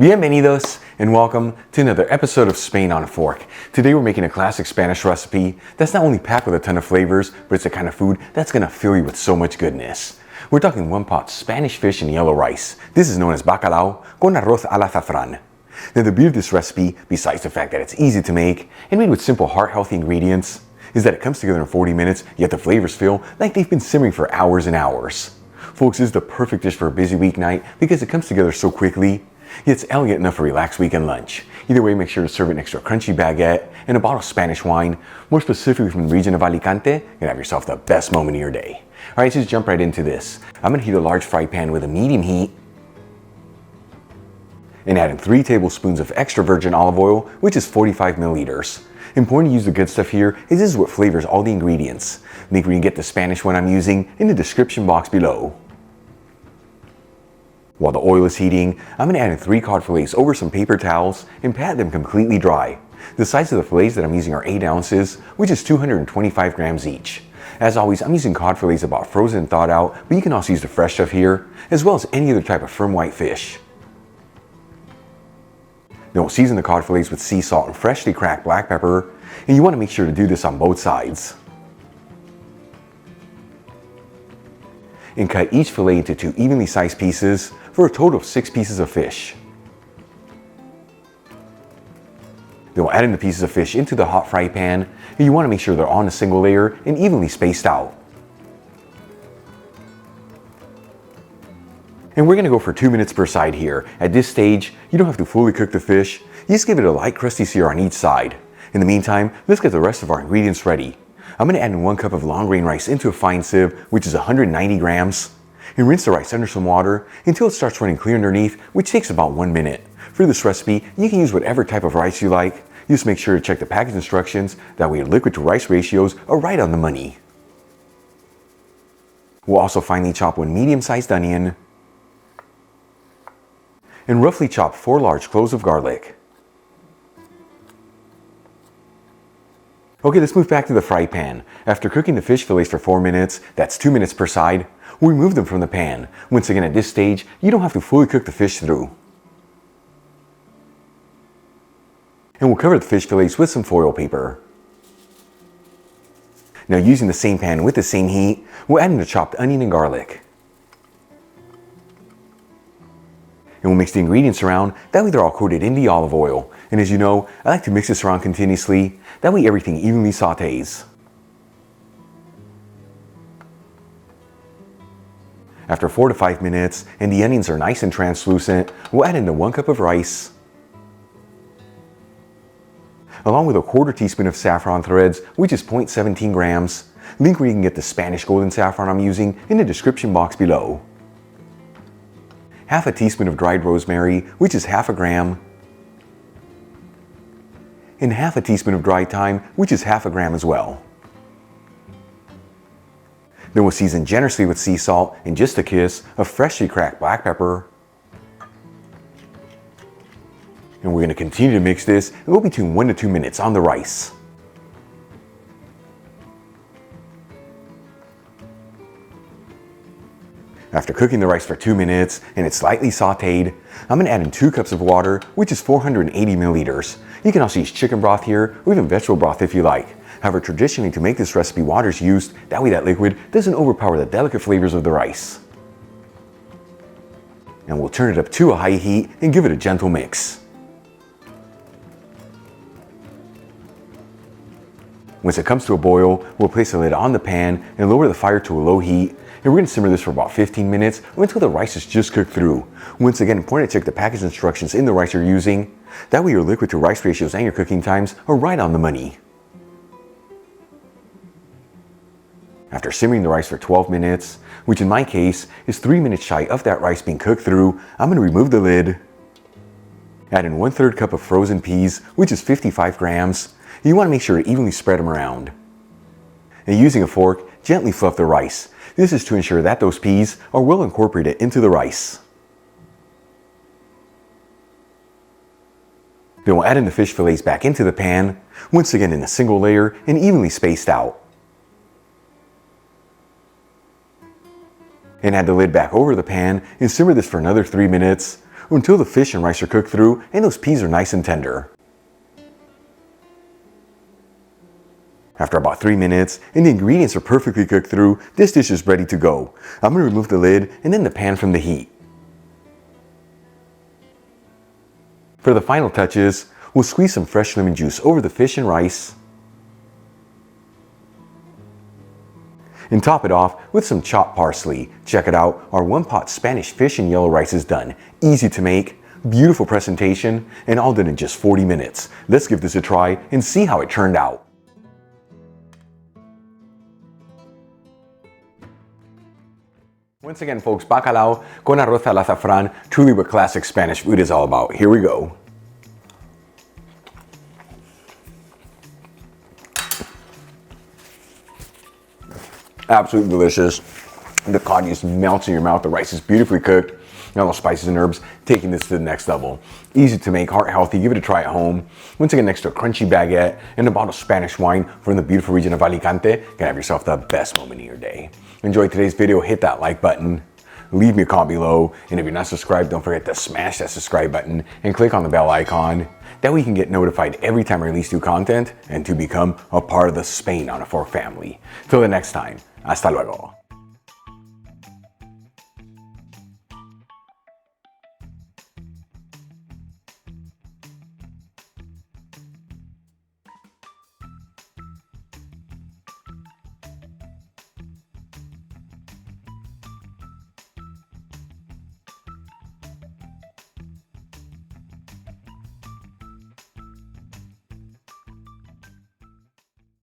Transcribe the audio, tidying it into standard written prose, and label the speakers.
Speaker 1: Bienvenidos and welcome to another episode of Spain on a Fork. Today we're making a classic Spanish recipe that's not only packed with a ton of flavors, but it's the kind of food that's gonna fill you with so much goodness. We're talking one pot Spanish fish and yellow rice. This is known as Bacalao con Arroz a la Azafrán. Now the beauty of this recipe, besides the fact that it's easy to make and made with simple heart-healthy ingredients, is that it comes together in 40 minutes, yet the flavors feel like they've been simmering for hours and hours. Folks, this is the perfect dish for a busy weeknight because it comes together so quickly. It's elegant enough for a relaxed weekend lunch. Either way, make sure to serve it next to a crunchy baguette and a bottle of Spanish wine, more specifically from the region of Alicante, and have yourself the best moment of your day. Alright, so just jump right into this. I'm going to heat a large fry pan with a medium heat and add in 3 tablespoons of extra virgin olive oil, which is 45 milliliters. Important to use the good stuff here is this is what flavors all the ingredients. Link where you can get the Spanish one I'm using in the description box below. While the oil is heating, I'm going to add in 3 cod fillets over some paper towels and pat them completely dry. The size of the fillets that I'm using are 8 ounces, which is 225 grams each. As always, I'm using cod fillets about frozen and thawed out, but you can also use the fresh stuff here, as well as any other type of firm white fish. Then we'll season the cod fillets with sea salt and freshly cracked black pepper, and you want to make sure to do this on both sides. And cut each fillet into 2 evenly sized pieces for a total of 6 pieces of fish. Then we'll add in the pieces of fish into the hot fry pan, and you want to make sure they're on a single layer and evenly spaced out. And we're going to go for 2 minutes per side here. At this stage, you don't have to fully cook the fish, you just give it a light crusty sear on each side. In the meantime, let's get the rest of our ingredients ready. I'm going to add in 1 cup of long grain rice into a fine sieve, which is 190 grams, and rinse the rice under some water until it starts running clear underneath, which takes about 1 minute. For this recipe, you can use whatever type of rice you like. Just make sure to check the package instructions, that way your liquid to rice ratios are right on the money. We'll also finely chop 1 medium-sized onion and roughly chop 4 large cloves of garlic. Okay, let's move back to the fry pan. After cooking the fish fillets for 4 minutes, that's 2 minutes per side, we'll remove them from the pan. Once again, at this stage, you don't have to fully cook the fish through. And we'll cover the fish fillets with some foil paper. Now, using the same pan with the same heat, we'll add in the chopped onion and garlic. And we'll mix the ingredients around, that way they're all coated in the olive oil. And as you know, I like to mix this around continuously, that way everything evenly sautés. After 4 to 5 minutes, and the onions are nice and translucent, we'll add in the 1 cup of rice, along with a 1/4 teaspoon of saffron threads, which is 0.17 grams. Link where you can get the Spanish golden saffron I'm using in the description box below. Half a teaspoon of dried rosemary, which is 1/2 gram, and 1/2 teaspoon of dried thyme, which is 1/2 gram as well. Then we'll season generously with sea salt and just a kiss of freshly cracked black pepper. And we're going to continue to mix this and go between 1 to 2 minutes on the rice. After cooking the rice for 2 minutes and it's slightly sauteed, I'm going to add in 2 cups of water, which is 480 milliliters. You can also use chicken broth here or even vegetable broth if you like. However, traditionally to make this recipe, water is used, that way that liquid doesn't overpower the delicate flavors of the rice. And we'll turn it up to a high heat and give it a gentle mix. Once it comes to a boil, we'll place the lid on the pan and lower the fire to a low heat. And we're going to simmer this for about 15 minutes or until the rice is just cooked through. Once again, important to check the package instructions in the rice you're using. That way your liquid to rice ratios and your cooking times are right on the money. After simmering the rice for 12 minutes, which in my case is 3 minutes shy of that rice being cooked through, I'm going to remove the lid. Add in 1/3 cup of frozen peas, which is 55 grams. You want to make sure to evenly spread them around. And using a fork, gently fluff the rice. This is to ensure that those peas are well incorporated into the rice. Then we'll add in the fish fillets back into the pan, once again in a single layer and evenly spaced out. And add the lid back over the pan and simmer this for another 3 minutes, until the fish and rice are cooked through and those peas are nice and tender. After about 3 minutes and the ingredients are perfectly cooked through, this dish is ready to go. I'm going to remove the lid and then the pan from the heat. For the final touches, we'll squeeze some fresh lemon juice over the fish and rice and top it off with some chopped parsley. Check it out, our one-pot Spanish fish and yellow rice is done. Easy to make, beautiful presentation, and all done in just 40 minutes. Let's give this a try and see how it turned out. Once again, folks, bacalao con arroz al azafrán, truly what classic Spanish food is all about. Here we go. Absolutely delicious. The cod just melts in your mouth. The rice is beautifully cooked. And all the spices and herbs, taking this to the next level. Easy to make, heart healthy. Give it a try at home. Once again, next to a crunchy baguette and a bottle of Spanish wine from the beautiful region of Alicante, you can have yourself the best moment of your day. Enjoyed today's video, hit that like button. Leave me a comment below. And if you're not subscribed, don't forget to smash that subscribe button and click on the bell icon. That way you can get notified every time I release new content and to become a part of the Spain on a Fork family. Till the next time, hasta luego.